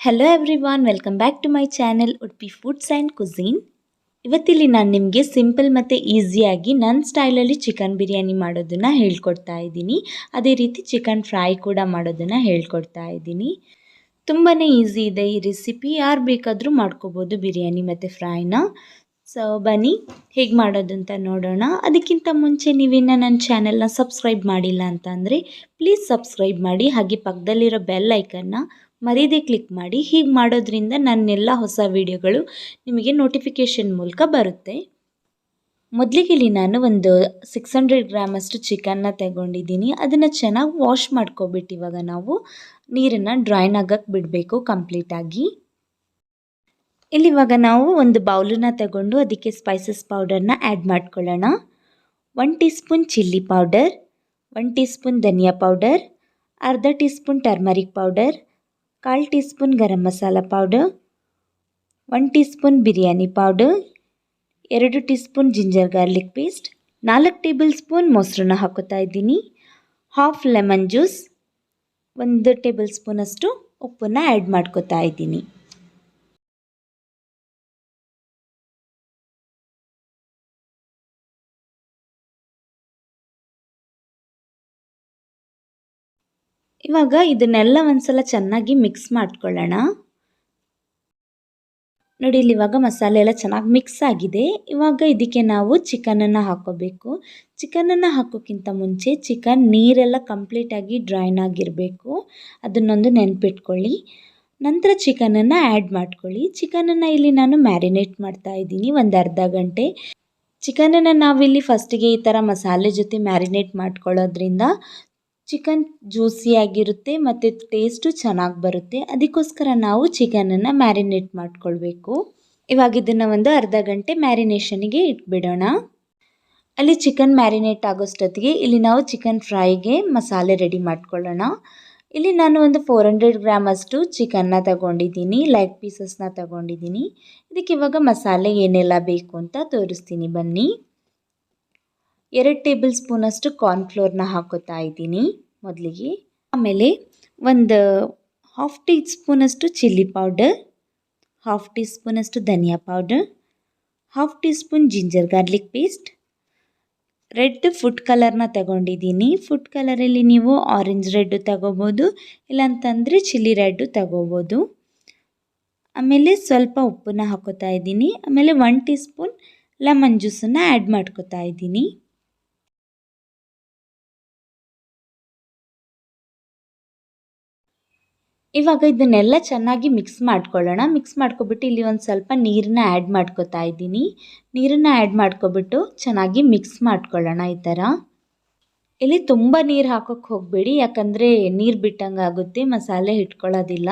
Hello everyone, welcome back to my channel Udupi foods and cuisine. ಇವತ್ತಿಲ್ಲಿ ನಾನು ನಿಮಗೆ simple ಮತ್ತು ಈಸಿಯಾಗಿ ನನ್ನ ಸ್ಟೈಲಲ್ಲಿ ಚಿಕನ್ ಬಿರಿಯಾನಿ ಮಾಡೋದನ್ನು ಹೇಳ್ಕೊಡ್ತಾ ಇದ್ದೀನಿ. ಅದೇ ರೀತಿ ಚಿಕನ್ ಫ್ರೈ ಕೂಡ ಮಾಡೋದನ್ನು ಹೇಳ್ಕೊಡ್ತಾ ಇದ್ದೀನಿ. ತುಂಬಾ ಈಸಿ ಇದೆ ಈ ರೆಸಿಪಿ, ಯಾರು ಬೇಕಾದರೂ ಮಾಡ್ಕೋಬೋದು ಬಿರಿಯಾನಿ ಮತ್ತು ಫ್ರೈನ. ಸೊ ಬನ್ನಿ ಹೇಗೆ ಮಾಡೋದು ಅಂತ ನೋಡೋಣ. ಅದಕ್ಕಿಂತ ಮುಂಚೆ ನೀವಿನ್ನು ನನ್ನ ಚಾನೆಲ್ನ ಸಬ್ಸ್ಕ್ರೈಬ್ ಮಾಡಿಲ್ಲ ಅಂತ ಅಂದರೆ ಪ್ಲೀಸ್ ಸಬ್ಸ್ಕ್ರೈಬ್ ಮಾಡಿ, ಹಾಗೆ ಪಕ್ಕದಲ್ಲಿರೋ ಬೆಲ್ ಐಕನ್ನ ಮರೀದೆ ಕ್ಲಿಕ್ ಮಾಡಿ. ಹೀಗೆ ಮಾಡೋದ್ರಿಂದ ನನ್ನೆಲ್ಲ ಹೊಸ ವೀಡಿಯೋಗಳು ನಿಮಗೆ ನೋಟಿಫಿಕೇಷನ್ ಮೂಲಕ ಬರುತ್ತೆ. ಮೊದಲಿಗೆ ಇಲ್ಲಿ ನಾನು ಒಂದು 600 ಗ್ರಾಮಷ್ಟು ಚಿಕನ್ನ ತಗೊಂಡಿದ್ದೀನಿ. ಅದನ್ನು ಚೆನ್ನಾಗಿ ವಾಶ್ ಮಾಡ್ಕೊಬಿಟ್ಟು ಇವಾಗ ನಾವು ನೀರನ್ನು ಡ್ರೈನ್ ಆಗಕ್ಕೆ ಬಿಡಬೇಕು ಕಂಪ್ಲೀಟಾಗಿ. ಇಲ್ಲಿ ಇವಾಗ ನಾವು ಒಂದು ಬೌಲನ್ನು ತಗೊಂಡು ಅದಕ್ಕೆ ಸ್ಪೈಸಸ್ ಪೌಡರ್ನ ಆ್ಯಡ್ ಮಾಡ್ಕೊಳ್ಳೋಣ. 1 teaspoon chilli powder, 1 teaspoon ಧನಿಯಾ ಪೌಡರ್, ಅರ್ಧ teaspoon turmeric powder, 1/4 teaspoon garam masala powder, 1 teaspoon biryani powder, 2 teaspoon ginger garlic paste, 4 tablespoon ಮೊಸರನ್ನ ಹಾಕೋತಾ ಇದ್ದೀನಿ, ಹಾಫ್ ಲೆಮನ್ ಜ್ಯೂಸ್, 1 ಟೇಬಲ್ ಸ್ಪೂನಷ್ಟು ಉಪ್ಪನ್ನು ಆ್ಯಡ್ ಮಾಡ್ಕೋತಾ ಇದ್ದೀನಿ. ಇವಾಗ ಇದನ್ನೆಲ್ಲ ಒಂದ್ಸಲ ಚೆನ್ನಾಗಿ ಮಿಕ್ಸ್ ಮಾಡ್ಕೊಳ್ಳೋಣ. ನೋಡಿ ಇಲ್ಲಿ ಇವಾಗ ಮಸಾಲೆ ಎಲ್ಲ ಚೆನ್ನಾಗಿ ಮಿಕ್ಸ್ ಆಗಿದೆ. ಇವಾಗ ಇದಕ್ಕೆ ನಾವು ಚಿಕನನ್ನು ಹಾಕೋಬೇಕು. ಚಿಕನನ್ನು ಹಾಕೋಕ್ಕಿಂತ ಮುಂಚೆ ಚಿಕನ್ ನೀರೆಲ್ಲ ಕಂಪ್ಲೀಟಾಗಿ ಡ್ರೈನ್ ಆಗಿರಬೇಕು, ಅದನ್ನೊಂದು ನೆನಪಿಟ್ಕೊಳ್ಳಿ. ನಂತರ ಚಿಕನನ್ನು ಆ್ಯಡ್ ಮಾಡ್ಕೊಳ್ಳಿ. ಚಿಕನನ್ನು ಇಲ್ಲಿ ನಾನು ಮ್ಯಾರಿನೇಟ್ ಮಾಡ್ತಾ ಇದ್ದೀನಿ ಒಂದು ಅರ್ಧ ಗಂಟೆ. ಚಿಕನನ್ನು ನಾವಿಲ್ಲಿ ಫಸ್ಟಿಗೆ ಈ ಥರ ಮಸಾಲೆ ಜೊತೆ ಮ್ಯಾರಿನೇಟ್ ಮಾಡ್ಕೊಳ್ಳೋದ್ರಿಂದ ಚಿಕನ್ ಜ್ಯೂಸಿಯಾಗಿರುತ್ತೆ ಮತ್ತು ಟೇಸ್ಟು ಚೆನ್ನಾಗಿ ಬರುತ್ತೆ. ಅದಕ್ಕೋಸ್ಕರ ನಾವು ಚಿಕನನ್ನು ಮ್ಯಾರಿನೇಟ್ ಮಾಡ್ಕೊಳ್ಬೇಕು. ಇವಾಗ ಇದನ್ನು ಒಂದು ಅರ್ಧ ಗಂಟೆ ಮ್ಯಾರಿನೇಷನಿಗೆ ಇಟ್ಬಿಡೋಣ. ಅಲ್ಲಿ ಚಿಕನ್ ಮ್ಯಾರಿನೇಟ್ ಆಗೋಷ್ಟೊತ್ತಿಗೆ ಇಲ್ಲಿ ನಾವು ಚಿಕನ್ ಫ್ರೈಗೆ ಮಸಾಲೆ ರೆಡಿ ಮಾಡ್ಕೊಳ್ಳೋಣ. ಇಲ್ಲಿ ನಾನು ಒಂದು 400 ಗ್ರಾಮಷ್ಟು ಚಿಕನ್ನ ತಗೊಂಡಿದ್ದೀನಿ, ಲೆಗ್ ಪೀಸಸ್ನ ತಗೊಂಡಿದ್ದೀನಿ. ಇದಕ್ಕೆ ಇವಾಗ ಮಸಾಲೆ ಏನೆಲ್ಲ ಬೇಕು ಅಂತ ತೋರಿಸ್ತೀನಿ ಬನ್ನಿ. 2 ಟೇಬಲ್ ಸ್ಪೂನಷ್ಟು ಕಾರ್ನ್ಫ್ಲೋರ್ನ ಹಾಕೋತಾ ಇದ್ದೀನಿ ಮೊದಲಿಗೆ. ಆಮೇಲೆ ಒಂದು ಹಾಫ್ ಟೀ ಸ್ಪೂನಷ್ಟು ಚಿಲ್ಲಿ ಪೌಡರ್, ಹಾಫ್ ಟೀ ಸ್ಪೂನಷ್ಟು ಧನಿಯಾ powder, half teaspoon ginger garlic paste, red food ಕಲರ್ನ ತಗೊಂಡಿದ್ದೀನಿ. ಫುಡ್ ಕಲರಲ್ಲಿ ನೀವು ಆರೆಂಜ್ ರೆಡ್ಡು ತಗೋಬೋದು, ಇಲ್ಲಾಂತಂದರೆ ಚಿಲ್ಲಿ ರೆಡ್ಡು ತಗೋಬೋದು. ಆಮೇಲೆ ಸ್ವಲ್ಪ ಉಪ್ಪನ್ನ ಹಾಕೋತಾ ಇದ್ದೀನಿ. ಆಮೇಲೆ 1 ಟೀ ಸ್ಪೂನ್ ಲೆಮನ್ ಜ್ಯೂಸನ್ನು ಆ್ಯಡ್ ಮಾಡ್ಕೋತಾ ಇದ್ದೀನಿ. ಇವಾಗ ಇದನ್ನೆಲ್ಲ ಚೆನ್ನಾಗಿ ಮಿಕ್ಸ್ ಮಾಡ್ಕೊಳ್ಳೋಣ. ಮಿಕ್ಸ್ ಮಾಡ್ಕೊಬಿಟ್ಟು ಇಲ್ಲಿ ಒಂದು ಸ್ವಲ್ಪ ನೀರನ್ನ ಆ್ಯಡ್ ಮಾಡ್ಕೋತಾ ಇದ್ದೀನಿ. ನೀರನ್ನು ಆ್ಯಡ್ ಮಾಡ್ಕೊಬಿಟ್ಟು ಚೆನ್ನಾಗಿ ಮಿಕ್ಸ್ ಮಾಡ್ಕೊಳ್ಳೋಣ ಈ ಥರ. ಇಲ್ಲಿ ತುಂಬ ನೀರು ಹಾಕೋಕ್ಕೆ ಹೋಗಬೇಡಿ, ಯಾಕಂದರೆ ನೀರು ಬಿಟ್ಟಂಗೆ ಆಗುತ್ತೆ, ಮಸಾಲೆ ಹಿಡ್ಕೊಳ್ಳೋದಿಲ್ಲ.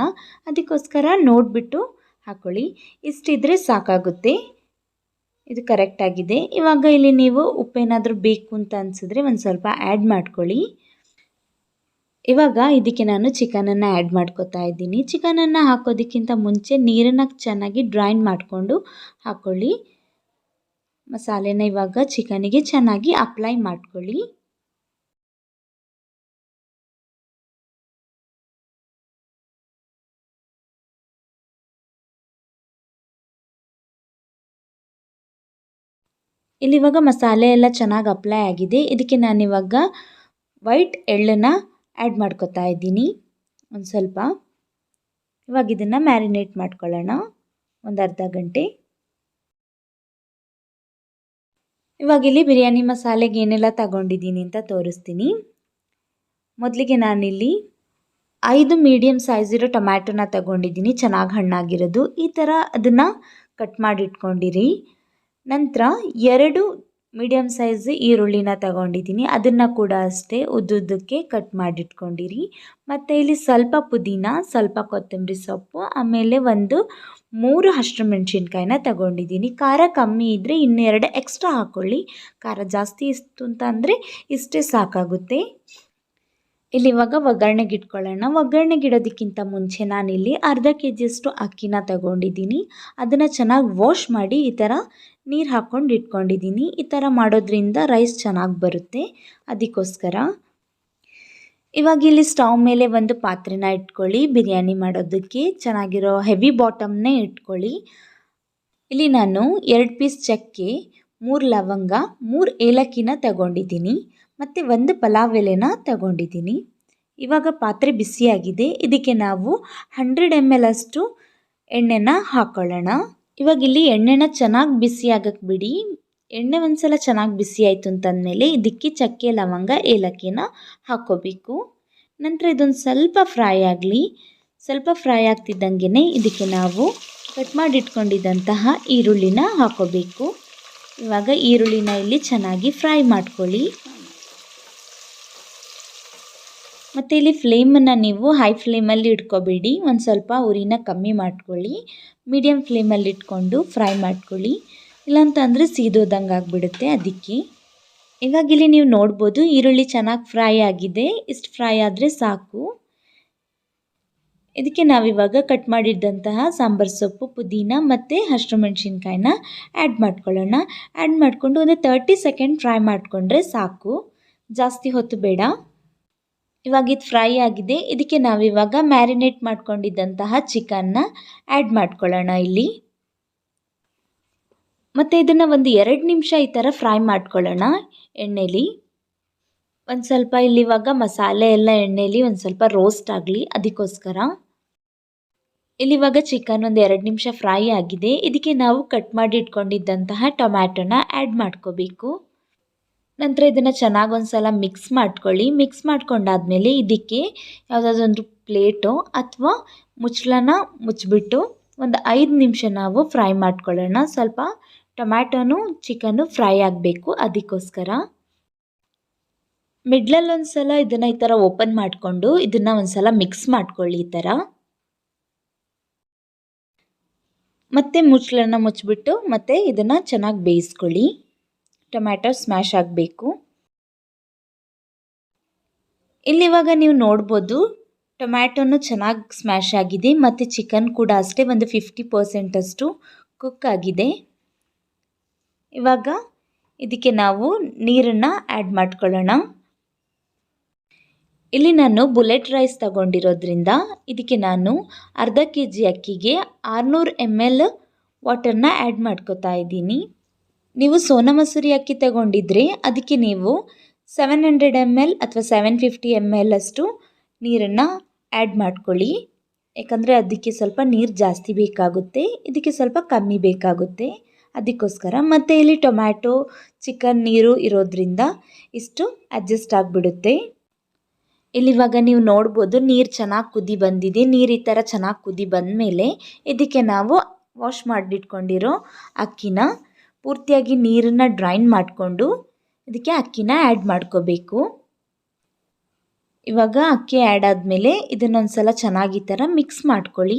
ಅದಕ್ಕೋಸ್ಕರ ನೋಡಿಬಿಟ್ಟು ಹಾಕ್ಕೊಳ್ಳಿ. ಇಷ್ಟಿದ್ರೆ ಸಾಕಾಗುತ್ತೆ, ಇದು ಕರೆಕ್ಟಾಗಿದೆ. ಇವಾಗ ಇಲ್ಲಿ ನೀವು ಉಪ್ಪೇನಾದರೂ ಬೇಕು ಅಂತ ಅನಿಸಿದ್ರೆ ಒಂದು ಸ್ವಲ್ಪ ಆ್ಯಡ್ ಮಾಡ್ಕೊಳ್ಳಿ. ಇವಾಗ ಇದಕ್ಕೆ ನಾನು ಚಿಕನನ್ನು ಆ್ಯಡ್ ಮಾಡ್ಕೋತಾ ಇದ್ದೀನಿ. ಚಿಕನನ್ನು ಹಾಕೋದಕ್ಕಿಂತ ಮುಂಚೆ ನೀರನ್ನು ಚೆನ್ನಾಗಿ ಡ್ರೈನ್ ಮಾಡಿಕೊಂಡು ಹಾಕ್ಕೊಳ್ಳಿ. ಮಸಾಲೆನ ಇವಾಗ ಚಿಕನಿಗೆ ಚೆನ್ನಾಗಿ ಅಪ್ಲೈ ಮಾಡ್ಕೊಳ್ಳಿ. ಇಲ್ಲಿ ಇವಾಗ ಮಸಾಲೆ ಎಲ್ಲ ಚೆನ್ನಾಗಿ ಅಪ್ಲೈ ಆಗಿದೆ. ಇದಕ್ಕೆ ನಾನಿವಾಗ ವೈಟ್ ಎಳ್ಳನ್ನು ಆ್ಯಡ್ ಮಾಡ್ಕೋತಾ ಇದ್ದೀನಿ ಒಂದು ಸ್ವಲ್ಪ. ಇವಾಗ ಇದನ್ನು ಮ್ಯಾರಿನೇಟ್ ಮಾಡ್ಕೊಳ್ಳೋಣ ಒಂದು ಅರ್ಧ ಗಂಟೆ. ಇವಾಗ ಇಲ್ಲಿ ಬಿರಿಯಾನಿ ಮಸಾಲೆಗೆ ಏನೆಲ್ಲ ತಗೊಂಡಿದ್ದೀನಿ ಅಂತ ತೋರಿಸ್ತೀನಿ. ಮೊದಲಿಗೆ ನಾನಿಲ್ಲಿ 5 ಮೀಡಿಯಮ್ ಸೈಜ್ ಇರೋ ಟೊಮ್ಯಾಟೊನ ತಗೊಂಡಿದ್ದೀನಿ, ಚೆನ್ನಾಗಿ ಹಣ್ಣಾಗಿರೋದು. ಈ ಥರ ಅದನ್ನು ಕಟ್ ಮಾಡಿ ಇಟ್ಕೊಂಡಿರಿ. ನಂತರ 2 ಮೀಡಿಯಮ್ ಸೈಜ್ ಈರುಳ್ಳಿನ ತಗೊಂಡಿದ್ದೀನಿ, ಅದನ್ನು ಕೂಡ ಅಷ್ಟೇ ಉದ್ದುದ್ದಕ್ಕೆ ಕಟ್ ಮಾಡಿಟ್ಕೊಂಡಿರಿ. ಮತ್ತು ಇಲ್ಲಿ ಸ್ವಲ್ಪ ಪುದೀನ, ಸ್ವಲ್ಪ ಕೊತ್ತಂಬರಿ ಸೊಪ್ಪು, ಆಮೇಲೆ ಒಂದು 3 ಹಸಿಮೆಣಸಿನ್ಕಾಯಿನ ತಗೊಂಡಿದ್ದೀನಿ. ಖಾರ ಕಮ್ಮಿ ಇದ್ದರೆ ಇನ್ನೂ 2 ಎಕ್ಸ್ಟ್ರಾ ಹಾಕ್ಕೊಳ್ಳಿ. ಖಾರ ಜಾಸ್ತಿ ಇತ್ತು ಅಂತ ಅಂದರೆ ಇಷ್ಟೇ ಸಾಕಾಗುತ್ತೆ. ಇಲ್ಲಿ ಇವಾಗ ಒಗ್ಗರಣೆಗೆ ಇಟ್ಕೊಳ್ಳೋಣ. ಒಗ್ಗರಣೆಗೆ ಇಡೋದಕ್ಕಿಂತ ಮುಂಚೆ ನಾನಿಲ್ಲಿ ಅರ್ಧ ಕೆಜಿಯಷ್ಟು ಅಕ್ಕಿನ ತಗೊಂಡಿದ್ದೀನಿ. ಅದನ್ನು ಚೆನ್ನಾಗಿ ವಾಶ್ ಮಾಡಿ ಈ ಥರ ನೀರು ಹಾಕ್ಕೊಂಡು ಇಟ್ಕೊಂಡಿದ್ದೀನಿ. ಈ ಥರ ಮಾಡೋದ್ರಿಂದ ರೈಸ್ ಚೆನ್ನಾಗಿ ಬರುತ್ತೆ, ಅದಕ್ಕೋಸ್ಕರ. ಇವಾಗ ಇಲ್ಲಿ ಸ್ಟವ್ ಮೇಲೆ ಒಂದು ಪಾತ್ರೆನ ಇಟ್ಕೊಳ್ಳಿ. ಬಿರಿಯಾನಿ ಮಾಡೋದಕ್ಕೆ ಚೆನ್ನಾಗಿರೋ ಹೆವಿ ಬಾಟಮ್ನೇ ಇಟ್ಕೊಳ್ಳಿ. ಇಲ್ಲಿ ನಾನು 2 ಪೀಸ್ ಚಕ್ಕೆ, 3 ಲವಂಗ, 3 ಏಲಕ್ಕಿನ ತಗೊಂಡಿದ್ದೀನಿ ಮತ್ತು 1 ಪಲಾವ್ ಎಲೆನ ತಗೊಂಡಿದ್ದೀನಿ. ಇವಾಗ ಪಾತ್ರೆ ಬಿಸಿಯಾಗಿದೆ. ಇದಕ್ಕೆ ನಾವು 100 ml ಅಷ್ಟು ಎಣ್ಣೆನ ಹಾಕ್ಕೊಳ್ಳೋಣ. ಇವಾಗ ಇಲ್ಲಿ ಎಣ್ಣೆನ ಚೆನ್ನಾಗಿ ಬಿಸಿ ಆಗಕ್ಕೆ ಬಿಡಿ. ಎಣ್ಣೆ ಒಂದ್ಸಲ ಚೆನ್ನಾಗಿ ಬಿಸಿ ಆಯಿತು ಅಂತಂದಮೇಲೆ ಇದಕ್ಕೆ ಚಕ್ಕೆ, ಲವಂಗ, ಏಲಕ್ಕಿನ ಹಾಕ್ಕೋಬೇಕು. ನಂತರ ಇದೊಂದು ಸ್ವಲ್ಪ ಫ್ರೈ ಆಗಲಿ. ಸ್ವಲ್ಪ ಫ್ರೈ ಆಗ್ತಿದ್ದಂಗೆ ಇದಕ್ಕೆ ನಾವು ಕಟ್ ಮಾಡಿ ಇಟ್ಕೊಂಡಿದ್ದಂತಹ ಈರುಳ್ಳಿನ ಹಾಕ್ಕೋಬೇಕು. ಇವಾಗ ಈರುಳ್ಳಿನ ಇಲ್ಲಿ ಚೆನ್ನಾಗಿ ಫ್ರೈ ಮಾಡ್ಕೊಳ್ಳಿ. ಮತ್ತು ಇಲ್ಲಿ ಫ್ಲೇಮನ್ನು ನೀವು ಹೈ ಫ್ಲೇಮಲ್ಲಿ ಇಟ್ಕೋಬೇಡಿ. ಒಂದು ಸ್ವಲ್ಪ ಉರಿನ ಕಮ್ಮಿ ಮಾಡ್ಕೊಳ್ಳಿ. ಮೀಡಿಯಮ್ ಫ್ಲೇಮಲ್ಲಿ ಇಟ್ಕೊಂಡು ಫ್ರೈ ಮಾಡ್ಕೊಳ್ಳಿ. ಇಲ್ಲಾಂತಂದರೆ ಸೀದೋದಂಗೆ ಆಗಿಬಿಡುತ್ತೆ. ಅದಕ್ಕೆ ಇವಾಗ ಇಲ್ಲಿ ನೀವು ನೋಡ್ಬೋದು ಈರುಳ್ಳಿ ಚೆನ್ನಾಗಿ ಫ್ರೈ ಆಗಿದೆ. ಇಷ್ಟು ಫ್ರೈ ಆದರೆ ಸಾಕು. ಇದಕ್ಕೆ ನಾವಿವಾಗ ಕಟ್ ಮಾಡಿದ್ದಂತಹ ಸಾಂಬಾರು ಸೊಪ್ಪು, ಪುದೀನ ಮತ್ತು ಹಸಿಮೆಣಸಿನ್ಕಾಯಿನ ಆ್ಯಡ್ ಮಾಡ್ಕೊಳ್ಳೋಣ. ಆ್ಯಡ್ ಮಾಡಿಕೊಂಡು ಒಂದು 30 ಸೆಕೆಂಡ್ ಫ್ರೈ ಮಾಡಿಕೊಂಡ್ರೆ ಸಾಕು, ಜಾಸ್ತಿ ಹೊತ್ತು ಬೇಡ. ಇವಾಗ ಇದು ಫ್ರೈ ಆಗಿದೆ. ಇದಕ್ಕೆ ನಾವಿವಾಗ ಮ್ಯಾರಿನೇಟ್ ಮಾಡ್ಕೊಂಡಿದ್ದಂತಹ ಚಿಕನ್ನ ಆ್ಯಡ್ ಮಾಡ್ಕೊಳ್ಳೋಣ ಇಲ್ಲಿ. ಮತ್ತು ಇದನ್ನು ಒಂದು 2 ನಿಮಿಷ ಈ ಥರ ಫ್ರೈ ಮಾಡ್ಕೊಳ್ಳೋಣ ಎಣ್ಣೆಲಿ. ಒಂದು ಸ್ವಲ್ಪ ಇಲ್ಲಿವಾಗ ಮಸಾಲೆ ಎಲ್ಲ ಎಣ್ಣೆಲಿ ಒಂದು ಸ್ವಲ್ಪ ರೋಸ್ಟ್ ಆಗಲಿ, ಅದಕ್ಕೋಸ್ಕರ. ಇಲ್ಲಿವಾಗ ಚಿಕನ್ ಒಂದು 2 ನಿಮಿಷ ಫ್ರೈ ಆಗಿದೆ. ಇದಕ್ಕೆ ನಾವು ಕಟ್ ಮಾಡಿ ಇಟ್ಕೊಂಡಿದ್ದಂತಹ ಟೊಮ್ಯಾಟೊನ ಆ್ಯಡ್ ಮಾಡ್ಕೋಬೇಕು. ನಂತರ ಇದನ್ನು ಚೆನ್ನಾಗಿ ಒಂದು ಸಲ ಮಿಕ್ಸ್ ಮಾಡ್ಕೊಳ್ಳಿ. ಮಿಕ್ಸ್ ಮಾಡ್ಕೊಂಡಾದ್ಮೇಲೆ ಇದಕ್ಕೆ ಯಾವುದಾದ್ರೊಂದು ಪ್ಲೇಟು ಅಥವಾ ಮುಚ್ಚಳನ ಮುಚ್ಚಿಬಿಟ್ಟು ಒಂದು 5 ನಿಮಿಷ ನಾವು ಫ್ರೈ ಮಾಡ್ಕೊಳ್ಳೋಣ. ಸ್ವಲ್ಪ ಟೊಮ್ಯಾಟೊನು ಚಿಕನ್ನು ಫ್ರೈ ಆಗಬೇಕು, ಅದಕ್ಕೋಸ್ಕರ. ಮಿಡ್ಲಲ್ಲಿ ಒಂದು ಸಲ ಇದನ್ನು ಈ ಥರ ಓಪನ್ ಮಾಡಿಕೊಂಡು ಇದನ್ನು ಒಂದು ಸಲ ಮಿಕ್ಸ್ ಮಾಡ್ಕೊಳ್ಳಿ ಈ ಥರ. ಮತ್ತು ಮುಚ್ಚಳನ ಮುಚ್ಚಿಬಿಟ್ಟು ಮತ್ತೆ ಇದನ್ನು ಚೆನ್ನಾಗಿ ಬೇಯಿಸ್ಕೊಳ್ಳಿ. ಟೊಮ್ಯಾಟೊ ಸ್ಮ್ಯಾಶ್ ಆಗಬೇಕು. ಇಲ್ಲಿವಾಗ ನೀವು ನೋಡ್ಬೋದು ಟೊಮ್ಯಾಟೊನು ಚೆನ್ನಾಗಿ ಸ್ಮ್ಯಾಶ್ ಆಗಿದೆ ಮತ್ತು ಚಿಕನ್ ಕೂಡ ಅಷ್ಟೇ ಒಂದು 50% ಅಷ್ಟು ಕುಕ್ ಆಗಿದೆ. ಇವಾಗ ಇದಕ್ಕೆ ನಾವು ನೀರನ್ನು ಆ್ಯಡ್ ಮಾಡ್ಕೊಳ್ಳೋಣ. ಇಲ್ಲಿ ನಾನು ಬುಲೆಟ್ ರೈಸ್ ತಗೊಂಡಿರೋದ್ರಿಂದ ಇದಕ್ಕೆ ನಾನು ಅರ್ಧ kg ಅಕ್ಕಿಗೆ 600 ml ವಾಟರ್ನ ಆ್ಯಡ್ ಮಾಡ್ಕೋತಾ ಇದ್ದೀನಿ. ನೀವು ಸೋನಾ ಮಸೂರಿ ಅಕ್ಕಿ ತಗೊಂಡಿದ್ರೆ ಅದಕ್ಕೆ ನೀವು 700 ml ಅಥವಾ 750 ml ಅಷ್ಟು ನೀರನ್ನು ಆ್ಯಡ್ ಮಾಡ್ಕೊಳ್ಳಿ. ಯಾಕಂದರೆ ಅದಕ್ಕೆ ಸ್ವಲ್ಪ ನೀರು ಜಾಸ್ತಿ ಬೇಕಾಗುತ್ತೆ, ಇದಕ್ಕೆ ಸ್ವಲ್ಪ ಕಮ್ಮಿ ಬೇಕಾಗುತ್ತೆ, ಅದಕ್ಕೋಸ್ಕರ. ಮತ್ತು ಇಲ್ಲಿ ಟೊಮ್ಯಾಟೊ ಚಿಕನ್ ನೀರು ಇರೋದ್ರಿಂದ ಇಷ್ಟು ಅಡ್ಜಸ್ಟ್ ಆಗಿಬಿಡುತ್ತೆ. ಇಲ್ಲಿವಾಗ ನೀವು ನೋಡ್ಬೋದು ನೀರು ಚೆನ್ನಾಗಿ ಕುದಿ ಬಂದಿದೆ. ನೀರು ಈ ಥರ ಚೆನ್ನಾಗಿ ಕುದಿ ಬಂದಮೇಲೆ ಇದಕ್ಕೆ ನಾವು ವಾಶ್ ಮಾಡಿಟ್ಕೊಂಡಿರೋ ಅಕ್ಕಿನ ಪೂರ್ತಿಯಾಗಿ ನೀರನ್ನು ಡ್ರೈನ್ ಮಾಡಿಕೊಂಡು ಇದಕ್ಕೆ ಅಕ್ಕಿನ ಆ್ಯಡ್ ಮಾಡ್ಕೋಬೇಕು. ಇವಾಗ ಅಕ್ಕಿ ಆ್ಯಡ್ ಆದಮೇಲೆ ಇದನ್ನೊಂದು ಸಲ ಚೆನ್ನಾಗಿ ಈ ಥರ ಮಿಕ್ಸ್ ಮಾಡ್ಕೊಳ್ಳಿ.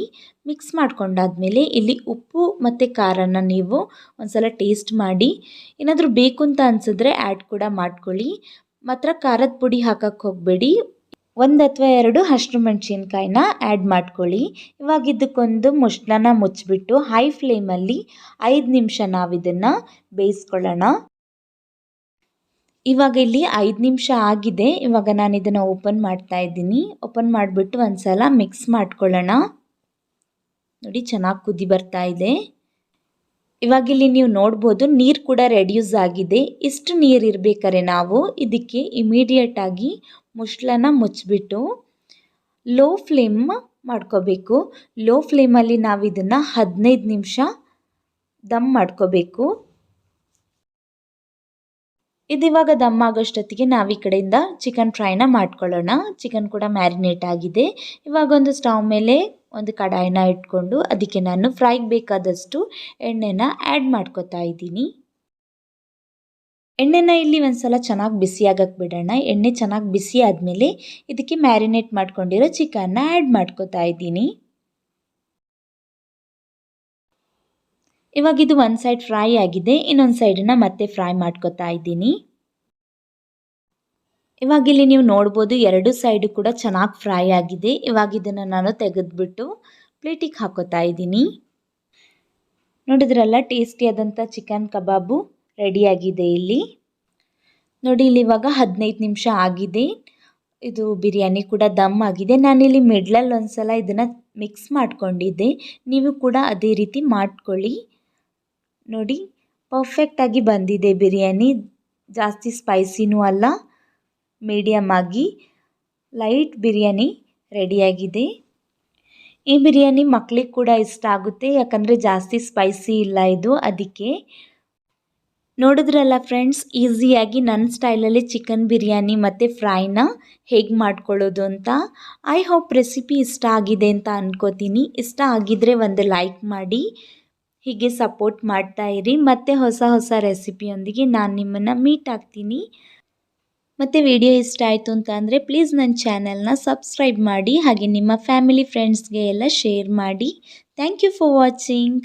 ಮಿಕ್ಸ್ ಮಾಡ್ಕೊಂಡಾದ್ಮೇಲೆ ಇಲ್ಲಿ ಉಪ್ಪು ಮತ್ತು ಖಾರನ ನೀವು ಒಂದು ಸಲ ಟೇಸ್ಟ್ ಮಾಡಿ, ಏನಾದರೂ ಬೇಕು ಅಂತ ಅನಿಸಿದ್ರೆ ಆ್ಯಡ್ ಕೂಡ ಮಾಡ್ಕೊಳ್ಳಿ. ಮಾತ್ರ ಖಾರದ ಪುಡಿ ಹಾಕಕ್ಕೆ ಹೋಗಬೇಡಿ. 1 ಅಥವಾ 2 ಹಸಿಮೆಣಸಿನ್ಕಾಯಿನ ಆ್ಯಡ್ ಮಾಡ್ಕೊಳ್ಳಿ. ಇವಾಗ ಇದಕ್ಕೊಂದು ಮುಚ್ಚಳನ ಮುಚ್ಚಿಬಿಟ್ಟು ಹೈ ಫ್ಲೇಮಲ್ಲಿ 5 ನಿಮಿಷ ನಾವಿದನ್ನು ಬೇಯಿಸ್ಕೊಳ್ಳೋಣ. ಇವಾಗ ಇಲ್ಲಿ 5 ನಿಮಿಷ ಆಗಿದೆ. ಇವಾಗ ನಾನು ಇದನ್ನು ಓಪನ್ ಮಾಡ್ತಾ ಇದ್ದೀನಿ. ಓಪನ್ ಮಾಡಿಬಿಟ್ಟು ಒಂದು ಸಲ ಮಿಕ್ಸ್ ಮಾಡ್ಕೊಳ್ಳೋಣ. ನೋಡಿ ಚೆನ್ನಾಗಿ ಕುದಿ ಬರ್ತಾ ಇದೆ. ಇವಾಗ ಇಲ್ಲಿ ನೀವು ನೋಡ್ಬೋದು ನೀರು ಕೂಡ ರೆಡ್ಯೂಸ್ ಆಗಿದೆ. ಇಷ್ಟು ನೀರು ಇರಬೇಕಾದ್ರೆ ನಾವು ಇದಕ್ಕೆ ಇಮಿಡಿಯೇಟಾಗಿ ಮುಚ್ಚಳನ ಮುಚ್ಚಿಬಿಟ್ಟು ಲೋ ಫ್ಲೇಮ್ ಮಾಡ್ಕೋಬೇಕು. ಲೋ ಫ್ಲೇಮಲ್ಲಿ ನಾವು ಇದನ್ನು 15 ನಿಮಿಷ ದಮ್ ಮಾಡ್ಕೋಬೇಕು. ಇದಿವಾಗ ದಮ್ ಆಗೋಷ್ಟೊತ್ತಿಗೆ ನಾವು ಈ ಕಡೆಯಿಂದ ಚಿಕನ್ ಫ್ರೈನ ಮಾಡ್ಕೊಳ್ಳೋಣ. ಚಿಕನ್ ಕೂಡ ಮ್ಯಾರಿನೇಟ್ ಆಗಿದೆ. ಇವಾಗ ಒಂದು ಸ್ಟವ್ ಮೇಲೆ ಒಂದು ಕಡಾಯಿನ ಇಟ್ಕೊಂಡು ಅದಕ್ಕೆ ನಾನು ಫ್ರೈಗೆ ಬೇಕಾದಷ್ಟು ಎಣ್ಣೆನ ಆ್ಯಡ್ ಮಾಡ್ಕೋತಾ ಇದ್ದೀನಿ. ಎಣ್ಣೆನ ಇಲ್ಲಿ ಒಂದು ಸಲ ಚೆನ್ನಾಗಿ ಬಿಸಿ ಆಗಕ್ಕೆ ಬಿಡೋಣ. ಎಣ್ಣೆ ಚೆನ್ನಾಗಿ ಬಿಸಿ ಆದಮೇಲೆ ಇದಕ್ಕೆ ಮ್ಯಾರಿನೇಟ್ ಮಾಡ್ಕೊಂಡಿರೋ ಚಿಕನ್ನ ಆ್ಯಡ್ ಮಾಡ್ಕೋತಾ ಇದ್ದೀನಿ. ಇವಾಗ ಇದು ಒಂದು ಸೈಡ್ ಫ್ರೈ ಆಗಿದೆ, ಇನ್ನೊಂದು ಸೈಡನ್ನು ಮತ್ತೆ ಫ್ರೈ ಮಾಡ್ಕೋತಾ ಇದ್ದೀನಿ. ಇವಾಗ ಇಲ್ಲಿ ನೀವು ನೋಡ್ಬೋದು 2 ಸೈಡು ಕೂಡ ಚೆನ್ನಾಗಿ ಫ್ರೈ ಆಗಿದೆ. ಇವಾಗ ಇದನ್ನು ನಾನು ತೆಗೆದುಬಿಟ್ಟು ಪ್ಲೇಟಿಗೆ ಹಾಕೋತಾ ಇದ್ದೀನಿ. ನೋಡಿದ್ರಲ್ಲ ಟೇಸ್ಟಿಯಾದಂಥ ಚಿಕನ್ ಕಬಾಬು ರೆಡಿಯಾಗಿದೆ ಇಲ್ಲಿ. ನೋಡಿ ಇಲ್ಲಿ ಇವಾಗ 15 ನಿಮಿಷ ಆಗಿದೆ. ಇದು ಬಿರಿಯಾನಿ ಕೂಡ ದಮ್ ಆಗಿದೆ. ನಾನಿಲ್ಲಿ ಮಿಡ್ಲಲ್ಲಿ ಒಂದು ಸಲ ಇದನ್ನು ಮಿಕ್ಸ್ ಮಾಡ್ಕೊಂಡಿದ್ದೆ. ನೀವು ಕೂಡ ಅದೇ ರೀತಿ ಮಾಡ್ಕೊಳ್ಳಿ. ನೋಡಿ ಪರ್ಫೆಕ್ಟಾಗಿ ಬಂದಿದೆ ಬಿರಿಯಾನಿ. ಜಾಸ್ತಿ ಸ್ಪೈಸಿನೂ ಅಲ್ಲ, ಮೀಡಿಯಮ್ ಆಗಿ ಲೈಟ್ ಬಿರಿಯಾನಿ ರೆಡಿಯಾಗಿದೆ. ಈ ಬಿರಿಯಾನಿ ಮಕ್ಕಳಿಗೆ ಕೂಡ ಇಷ್ಟ ಆಗುತ್ತೆ, ಯಾಕಂದರೆ ಜಾಸ್ತಿ ಸ್ಪೈಸಿ ಇಲ್ಲ ಇದು, ಅದಕ್ಕೆ. ನೋಡಿದ್ರಲ್ಲ ಫ್ರೆಂಡ್ಸ್, ಈಸಿಯಾಗಿ ನನ್ನ ಸ್ಟೈಲಲ್ಲಿ ಚಿಕನ್ ಬಿರಿಯಾನಿ ಮತ್ತು ಫ್ರೈನ ಹೇಗೆ ಮಾಡ್ಕೊಳ್ಳೋದು ಅಂತ. ಐ ಹೋಪ್ ರೆಸಿಪಿ ಇಷ್ಟ ಆಗಿದೆ ಅಂತ ಅನ್ಕೋತೀನಿ. ಇಷ್ಟ ಆಗಿದ್ದರೆ ಒಂದು ಲೈಕ್ ಮಾಡಿ, ಹೀಗೆ ಸಪೋರ್ಟ್ ಮಾಡ್ತಾ ಇರಿ. ಮತ್ತು ಹೊಸ ಹೊಸ ರೆಸಿಪಿಯೊಂದಿಗೆ ನಾನು ನಿಮ್ಮನ್ನು ಮೀಟ್ ಆಗ್ತೀನಿ. ಮತ್ತು ವಿಡಿಯೋ ಇಷ್ಟ ಆಯಿತು ಅಂತ ಅಂದರೆ ಪ್ಲೀಸ್ ನನ್ನ ಚಾನಲ್ನ ಸಬ್ಸ್ಕ್ರೈಬ್ ಮಾಡಿ, ಹಾಗೆ ನಿಮ್ಮ ಫ್ಯಾಮಿಲಿ ಫ್ರೆಂಡ್ಸ್ಗೆ ಎಲ್ಲ ಶೇರ್ ಮಾಡಿ. Thank you for watching.